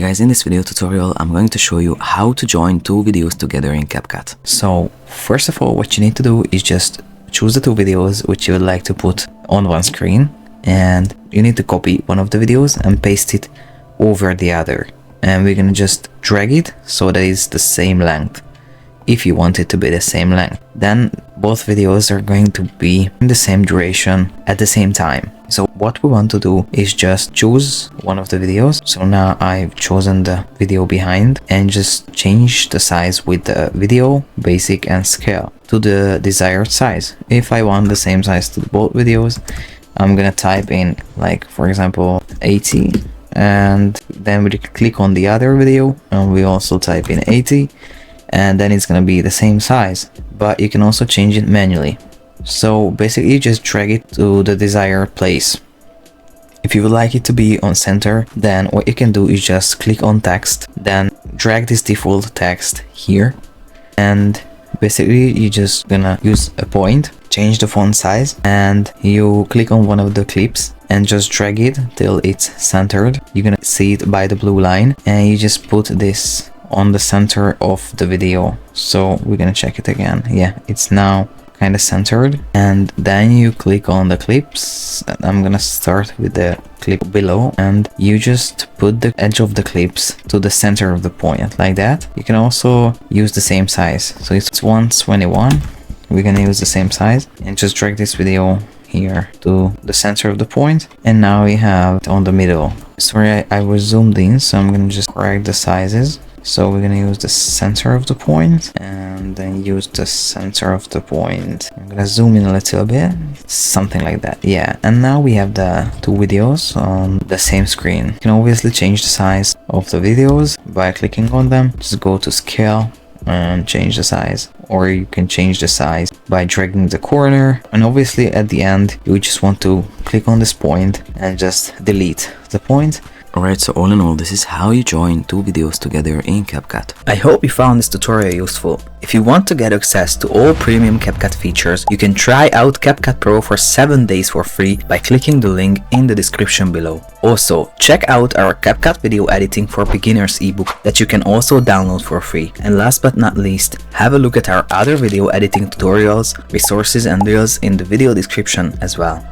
Hi guys, in this video tutorial I'm going to show you how to join two videos together in CapCut. So first of all, what you need to do is just choose the two videos which you would like to put on one screen, and you need to copy one of the videos and paste it over the other, and we're gonna just drag it so that it's the same length. If you want it to be the same length, then both videos are going to be in the same duration at the same time. So what we want to do is just choose one of the videos. So now I've chosen the video behind and just change the size with the video, basic and scale to the desired size. If I want the same size to both videos, I'm gonna type in, like, for example, 80, and then we click on the other video and we also type in 80, and then it's gonna be the same size, but you can also change it manually. So basically you just drag it to the desired place. If you would like it to be on center, then what you can do is just click on text, then drag this default text here, and basically you're just gonna use a point, change the font size, and you click on one of the clips and just drag it till it's centered. You're gonna see it by the blue line, and you just put this on the center of the video. So we're gonna check it again. Yeah, it's now kind of centered. And then you click on the clips. I'm gonna start with the clip below, and you just put the edge of the clips to the center of the point, like that. You can also use the same size, so it's 121. We're gonna use the same size and just drag this video here to the center of the point, and now we have it on the middle. Sorry, I was zoomed in, so I'm gonna just correct the sizes. So we're gonna use the center of the point and then use the center of the point. I'm gonna zoom in a little bit, something like that. Yeah, and now we have the two videos on the same screen. You can obviously change the size of the videos by clicking on them. Just go to scale and change the size, or you can change the size by dragging the corner, and obviously at the end you just want to click on this point and just delete the point. Alright, so all in all, this is how you join two videos together in CapCut. I hope you found this tutorial useful. If you want to get access to all premium CapCut features, you can try out CapCut Pro for 7 days for free by clicking the link in the description below. Also, check out our CapCut Video Editing for Beginners ebook that you can also download for free. And last but not least, have a look at our other video editing tutorials, resources and reels in the video description as well.